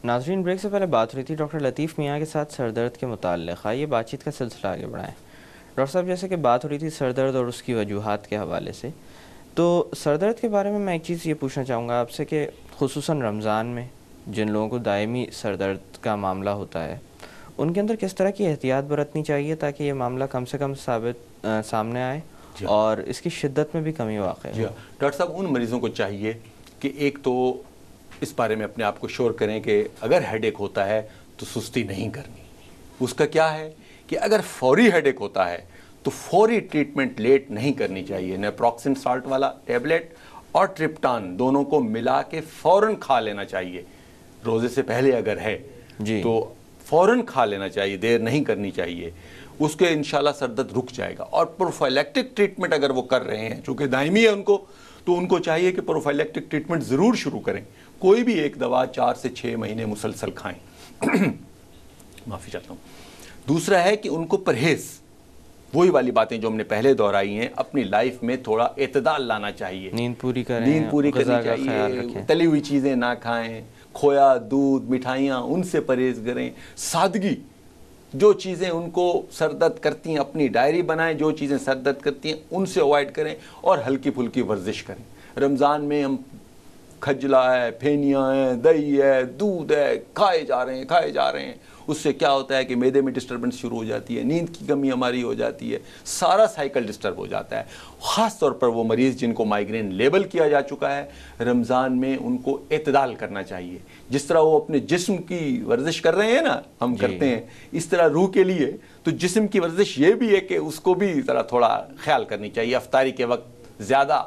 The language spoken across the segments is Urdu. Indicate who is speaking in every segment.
Speaker 1: ناظرین، بریک سے پہلے بات ہوئی تھی ڈاکٹر لطیف میاں کے ساتھ سر درد کے متعلق. یہ بات چیت کا سلسلہ آگے بڑھائیں. ڈاکٹر صاحب، جیسے کہ بات ہو رہی تھی سر درد اور اس کی وجوہات کے حوالے سے، تو سر درد کے بارے میں ایک چیز یہ پوچھنا چاہوں گا آپ سے کہ خصوصاً رمضان میں جن لوگوں کو دائمی سر درد کا معاملہ ہوتا ہے، ان کے اندر کس طرح کی احتیاط برتنی چاہیے تاکہ یہ معاملہ کم سے کم سامنے آئے اور اس کی شدت میں بھی کمی واقع ہو؟
Speaker 2: ڈاکٹر صاحب، ان مریضوں کو چاہیے کہ ایک تو اس بارے میں اپنے آپ کو شور کریں کہ اگر ہیڈ ایک ہوتا ہے تو سستی نہیں کرنی. اس کا کیا ہے کہ اگر فوری ہیڈ ایک ہوتا ہے تو فوری ٹریٹمنٹ لیٹ نہیں کرنی چاہیے. نیپروکسن سالٹ والا ٹیبلٹ اور ٹرپٹان دونوں کو ملا کے فوراً کھا لینا چاہیے. روزے سے پہلے اگر ہے تو فوراً کھا لینا چاہیے، دیر نہیں کرنی چاہیے. اس کے انشاءاللہ سر درد رک جائے گا. اور پروفائلیکٹک ٹریٹمنٹ اگر وہ کر رہے ہیں چونکہ دائمی ہے ان کو، تو ان کو چاہیے کہ پروفائلیکٹک ٹریٹمنٹ ضرور شروع کریں. کوئی بھی ایک دوا 4 سے 6 مہینے مسلسل کھائیں. معافی چاہتا ہوں. دوسرا ہے کہ ان کو پرہیز، وہی والی باتیں جو ہم نے پہلے دہرائی ہیں، اپنی لائف میں تھوڑا اعتدال لانا چاہیے.
Speaker 1: نیند پوری کریں،
Speaker 2: نیند پوری کرنی چاہیے، تلی ہوئی چیزیں نہ کھائیں، کھویا، دودھ، مٹھائیاں ان سے پرہیز کریں. سادگی، جو چیزیں ان کو سر درد کرتی ہیں اپنی ڈائری بنائیں، جو چیزیں سر درد کرتی ہیں ان سے اوائڈ کریں، اور ہلکی پھلکی ورزش کریں. رمضان میں ہم کھجلا ہے، پھینیاں ہیں، دہی ہے، دودھ ہے، کھائے جا رہے ہیں. اس سے کیا ہوتا ہے کہ معدے میں ڈسٹربنس شروع ہو جاتی ہے، نیند کی کمی ہماری ہو جاتی ہے، سارا سائیکل ڈسٹرب ہو جاتا ہے. خاص طور پر وہ مریض جن کو مائیگرین لیبل کیا جا چکا ہے، رمضان میں ان کو اعتدال کرنا چاہیے. جس طرح وہ اپنے جسم کی ورزش کر رہے ہیں نا، ہم کرتے ہیں، اس طرح روح کے لیے تو جسم کی ورزش یہ بھی ہے کہ اس کو بھی ذرا تھوڑا خیال کرنی چاہیے. افطاری کے وقت زیادہ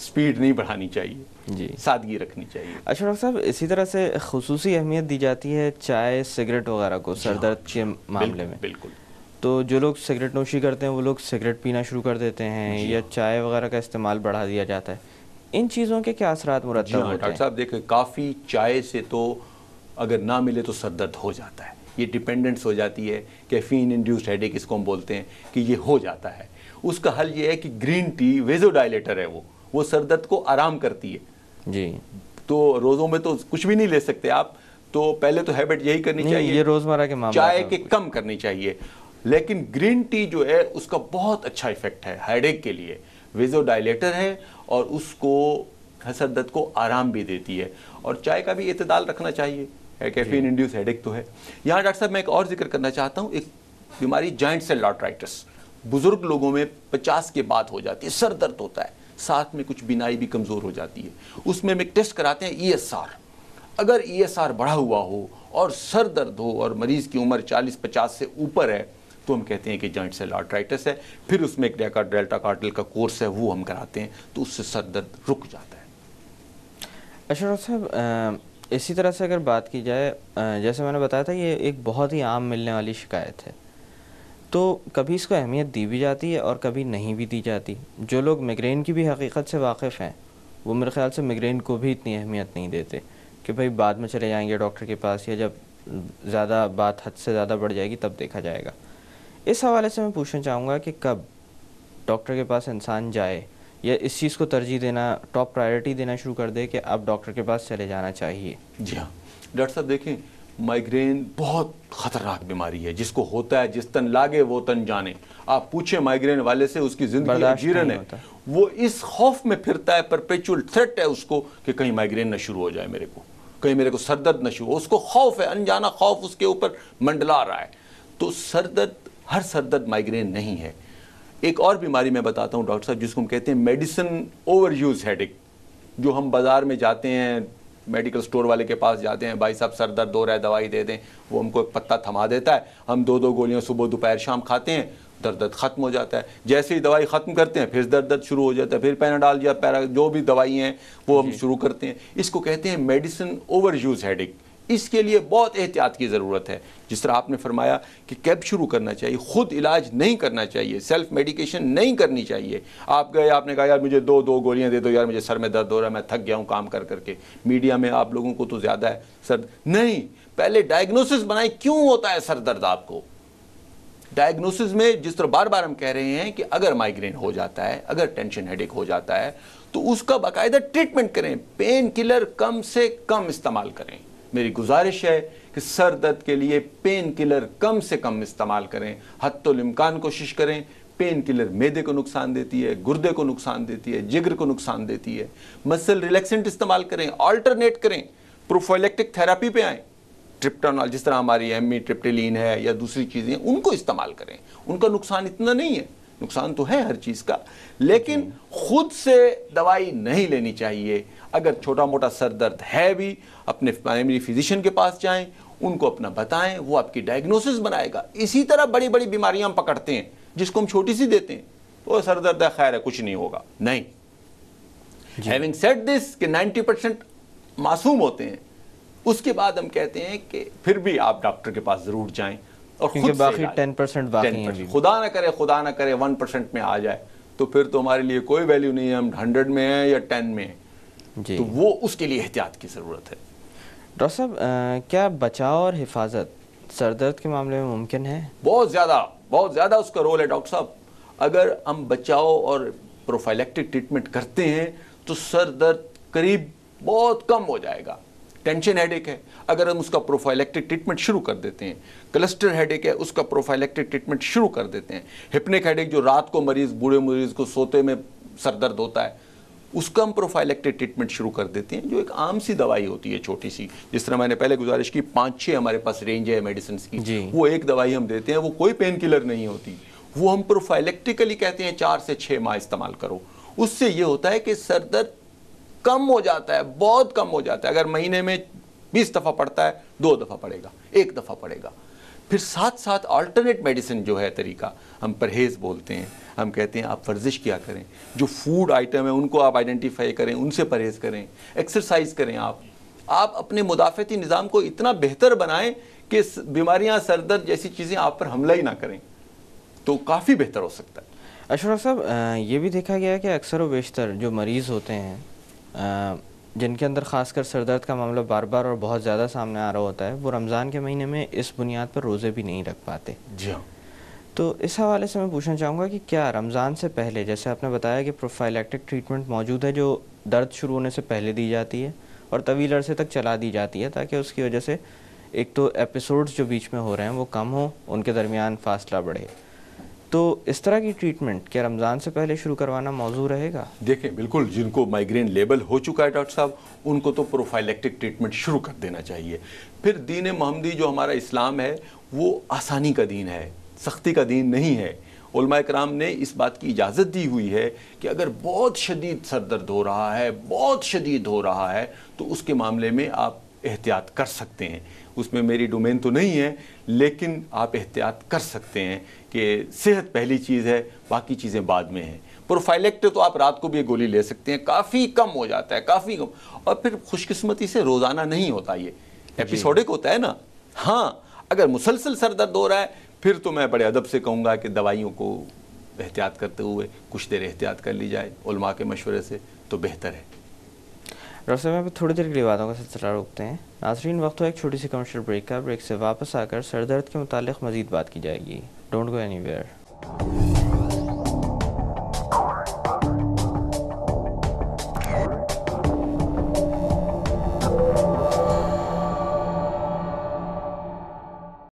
Speaker 2: سپیڈ نہیں بڑھانی چاہیے، سادگی رکھنی چاہیے.
Speaker 1: اچھا ڈاکٹر صاحب، اسی طرح سے خصوصی اہمیت دی جاتی ہے چائے، سگریٹ وغیرہ کو سر درد کے معاملے میں.
Speaker 2: بالکل.
Speaker 1: تو جو لوگ سگریٹ نوشی کرتے ہیں وہ لوگ سگریٹ پینا شروع کر دیتے ہیں، یا چائے وغیرہ کا استعمال بڑھا دیا جاتا ہے. ان چیزوں کے کیا اثرات مرتب ہوتے ہیں؟
Speaker 2: ڈاکٹر صاحب دیکھیں، کافی چائے سے تو اگر نہ ملے تو سر درد ہو جاتا ہے. یہ ڈیپینڈنس ہو جاتی ہے، کیفین انڈیوسڈ ہیڈ ایک اس کو ہم بولتے ہیں کہ یہ ہو جاتا ہے. اس کا حل یہ ہے کہ گرین ٹی ویزو ڈائلیٹر ہے، وہ سر درد کو آرام کرتی ہے. تو روزوں میں تو کچھ بھی نہیں لے سکتے آپ، تو پہلے تو ہیبٹ یہی کرنی چاہیے،
Speaker 1: یہ روزمرہ کے معاملات
Speaker 2: چائے کے کم کرنی چاہیے. لیکن گرین ٹی جو ہے اس کا بہت اچھا ایفیکٹ ہے ہیڈ ایک کے لیے. ویزو ڈائلیٹر ہے اور اس کو سر درد کو آرام بھی دیتی ہے. اور چائے کا بھی اعتدال رکھنا چاہیے، کیفین انڈیوس ہیڈ ایک تو ہے. یہاں ڈاکٹر صاحب میں ایک اور ذکر کرنا چاہتا ہوں، ایک بیماری جوائنٹ سیل آرترائٹس بزرگ لوگوں میں 50 کے بعد ہو جاتی ہے. سر درد ہوتا ہے، ساتھ میں کچھ بینائی بھی کمزور ہو جاتی ہے. اس میں ہم ایک ٹیسٹ کراتے ہیں ESR. اگر ESR بڑھا ہوا ہو اور سر درد ہو اور مریض کی عمر 40-50 سے اوپر ہے تو ہم کہتے ہیں کہ جوائنٹ سیل آرترائٹس ہے. پھر اس میں ایک ڈیلٹا کارٹل کا کورس ہے، وہ ہم کراتے ہیں، تو اس سے سر درد رک جاتا ہے.
Speaker 1: اچھا ڈاکٹر صاحب، اسی طرح سے اگر بات کی جائے، جیسے میں نے بتایا تھا یہ ایک بہت ہی عام ملنے والی شکایت ہے، تو کبھی اس کو اہمیت دی بھی جاتی ہے اور کبھی نہیں بھی دی جاتی. جو لوگ میگرین کی بھی حقیقت سے واقف ہیں وہ میرے خیال سے میگرین کو بھی اتنی اہمیت نہیں دیتے کہ بھائی بعد میں چلے جائیں گے ڈاکٹر کے پاس، یا جب زیادہ بات حد سے زیادہ بڑھ جائے گی تب دیکھا جائے گا. اس حوالے سے میں پوچھنا چاہوں گا کہ کب ڈاکٹر کے پاس انسان جائے، یا اس چیز کو ترجیح دینا، ٹاپ پرائرٹی دینا شروع کر دے کہ اب ڈاکٹر کے پاس چلے جانا چاہیے؟
Speaker 2: جی ہاں ڈاکٹر صاحب، دیکھیں مائیگرین بہت خطرناک بیماری ہے. جس کو ہوتا ہے، جس تن لاگے وہ تن جانے. آپ پوچھیں مائیگرین والے سے، اس کی زندگی اجیرن ہے. وہ اس خوف میں پھرتا ہے، پرپیچول تھریٹ ہے اس کو کہ کہیں مائیگرین نہ شروع ہو جائے میرے کو، کہیں میرے کو سر درد نہ شروع ہو. اس کو خوف ہے، انجانا خوف اس کے اوپر منڈلا رہا ہے. تو سر درد، ہر سر درد مائیگرین نہیں ہے. ایک اور بیماری میں بتاتا ہوں ڈاکٹر صاحب، جس کو ہم کہتے ہیں میڈیسن اوور یوز ہیڈ ایک. جو ہم بازار میں جاتے ہیں، میڈیکل سٹور والے کے پاس جاتے ہیں، بھائی صاحب سر درد ہو رہا ہے دوائی دے دیں، وہ ہم کو ایک پتا تھما دیتا ہے، ہم 2 گولیاں صبح دوپہر شام کھاتے ہیں، درد ختم ہو جاتا ہے. جیسے ہی دوائی ختم کرتے ہیں پھر درد شروع ہو جاتا ہے، پھر پیناڈال یا جو بھی دوائی ہیں وہ ہم شروع کرتے ہیں. اس کو کہتے ہیں میڈیسن اوور یوز ہیڈ ایک. اس کے لیے بہت احتیاط کی ضرورت ہے. جس طرح آپ نے فرمایا کہ کیب شروع کرنا چاہیے، خود علاج نہیں کرنا چاہیے، سیلف میڈیکیشن نہیں کرنی چاہیے. آپ گئے، آپ نے کہا یار مجھے 2 گولیاں دے دو، یار مجھے سر میں درد ہو رہا ہے، میں تھک گیا ہوں کام کر کر کے. میڈیا میں آپ لوگوں کو تو زیادہ ہے سر نہیں، پہلے ڈائگنوسس بنائیں کیوں ہوتا ہے سر درد آپ کو. ڈائگنوسس میں جس طرح بار بار ہم کہہ رہے ہیں کہ اگر مائیگرین ہو جاتا ہے، اگر ٹینشن ہیڈ ایک ہو جاتا ہے تو اس کا باقاعدہ ٹریٹمنٹ کریں. پین کلر کم سے کم استعمال کریں، میری گزارش ہے کہ سر درد کے لیے پین کلر کم سے کم استعمال کریں، حتی الامکان کوشش کریں. پین کلر معدے کو نقصان دیتی ہے، گردے کو نقصان دیتی ہے، جگر کو نقصان دیتی ہے. مسل ریلیکسنٹ استعمال کریں، آلٹرنیٹ کریں، پروفائلیکٹک تھراپی پہ آئیں. ٹرپٹانال جس طرح ہماری ایمی ٹرپٹیلین ہے یا دوسری چیزیں ان کو استعمال کریں. ان کا نقصان اتنا نہیں ہے، نقصان تو ہے ہر چیز کا، لیکن خود سے دوائی نہیں لینی چاہیے. اگر چھوٹا موٹا سر درد ہے بھی اپنے پرائمری فزیشین کے پاس جائیں، ان کو اپنا بتائیں، وہ آپ کی ڈائگنوسس بنائے گا. اسی طرح بڑی بڑی بیماریاں ہم پکڑتے ہیں جس کو ہم چھوٹی سی دیتے ہیں، وہ سر درد ہے خیر ہے کچھ نہیں ہوگا. نہیں. ہیونگ سیڈ دس کہ 90% معصوم ہوتے ہیں، اس کے بعد ہم کہتے ہیں کہ پھر بھی آپ ڈاکٹر کے پاس ضرور جائیں اور خود سے
Speaker 1: باقی 10% باقی ہیں.
Speaker 2: خدا نہ کرے 1% میں آ جائے تو پھر تو ہمارے لیے کوئی ویلیو نہیں ہے، ہم 100 میں ہیں یا 10 میں ہیں. تو وہ اس کے لیے احتیاط کی ضرورت ہے.
Speaker 1: ڈاکٹر صاحب کیا بچاؤ اور حفاظت سر درد کے معاملے میں ممکن ہے؟
Speaker 2: بہت زیادہ اس کا رول ہے ڈاکٹر صاحب. اگر ہم بچاؤ اور پروفائلیکٹک ٹریٹمنٹ کرتے ہیں تو سر درد قریب بہت کم ہو جائے گا. ٹینشن ہیڈ ایک ہے، اگر ہم اس کا پروفائلیکٹک ٹریٹمنٹ شروع کر دیتے ہیں. کلسٹر ہیڈ ایک ہے، اس کا پروفائلیکٹک ٹریٹمنٹ شروع کر دیتے ہیں. ہپنک ہیڈ ایک جو رات کو بوڑھے مریض کو سوتے میں سر درد ہوتا ہے، اس کا ہم پروفائلیکٹک ٹریٹمنٹ شروع کر دیتے ہیں، جو ایک عام سی دوائی ہوتی ہے چھوٹی سی. جس طرح میں نے پہلے گزارش کی 5-6 ہمارے پاس رینج ہے میڈیسنز کی، وہ ایک دوائی ہم دیتے ہیں، وہ کوئی پین کلر نہیں ہوتی. وہ ہم پروفائلیکٹیکلی کہتے ہیں 4 سے 6 ماہ استعمال کرو. اس سے یہ ہوتا ہے کہ سر درد کم ہو جاتا ہے، بہت کم ہو جاتا ہے. اگر مہینے میں 20 دفعہ پڑتا ہے، 2 دفعہ پڑے گا، 1 دفعہ پڑے گا. پھر ساتھ آلٹرنیٹ میڈیسن جو ہے طریقہ ہم پرہیز بولتے ہیں. ہم کہتے ہیں آپ ورزش کیا کریں، جو فوڈ آئٹم ہیں ان کو آپ آئیڈینٹیفائی کریں، ان سے پرہیز کریں، ایکسرسائز کریں. آپ اپنے مدافعتی نظام کو اتنا بہتر بنائیں کہ بیماریاں سر درد جیسی چیزیں آپ پر حملہ ہی نہ کریں، تو کافی بہتر ہو سکتا ہے.
Speaker 1: اشرف صاحب یہ بھی دیکھا گیا ہے کہ اکثر و بیشتر جو مریض ہوتے ہیں جن کے اندر خاص کر سر درد کا معاملہ بار بار اور بہت زیادہ سامنے آ رہا ہوتا ہے، وہ رمضان کے مہینے میں اس بنیاد پر روزے بھی نہیں رکھ پاتے.
Speaker 2: جی ہاں.
Speaker 1: تو اس حوالے سے میں پوچھنا چاہوں گا کہ کیا رمضان سے پہلے، جیسے آپ نے بتایا کہ پروفائلیکٹک ٹریٹمنٹ موجود ہے جو درد شروع ہونے سے پہلے دی جاتی ہے اور طویل عرصے تک چلا دی جاتی ہے تاکہ اس کی وجہ سے ایک تو ایپیسوڈز جو بیچ میں ہو رہے ہیں وہ کم ہوں، ان کے درمیان فاصلہ بڑھے، تو اس طرح کی ٹریٹمنٹ کیا رمضان سے پہلے شروع کروانا موضوع رہے گا؟
Speaker 2: دیکھیں بالکل، جن کو مائیگرین لیبل ہو چکا ہے ڈاکٹر صاحب، ان کو تو پروفائلیکٹک ٹریٹمنٹ شروع کر دینا چاہیے. پھر دین محمدی جو ہمارا اسلام ہے وہ آسانی کا دین ہے، سختی کا دین نہیں ہے. علماء کرام نے اس بات کی اجازت دی ہوئی ہے کہ اگر بہت شدید سر درد ہو رہا ہے، بہت شدید ہو رہا ہے، تو اس کے معاملے میں آپ احتیاط کر سکتے ہیں. اس میں میری ڈومین تو نہیں ہے، لیکن آپ احتیاط کر سکتے ہیں کہ صحت پہلی چیز ہے، باقی چیزیں بعد میں ہیں. پروفائلیکٹ تو آپ رات کو بھی گولی لے سکتے ہیں، کافی کم ہو جاتا ہے، کافی کم. اور پھر خوش قسمتی سے روزانہ نہیں ہوتا، یہ ایپیسوڈک ہوتا ہے نا. ہاں اگر مسلسل سر درد ہو رہا ہے پھر تو میں بڑے ادب سے کہوں گا کہ دوائیوں کو احتیاط کرتے ہوئے کچھ دیر احتیاط کر لی جائے علماء کے مشورے سے، تو بہتر ہے.
Speaker 1: ڈاکٹر صاحب اب تھوڑی دیر کے لیے باتوں کا سلسلہ روکتے ہیں. ناظرین وقت ہو ایک چھوٹی سی کمرشل بریک کا. بریک سے واپس آ کر سر درد کے متعلق مزید بات کی جائے گی. Don't go any where.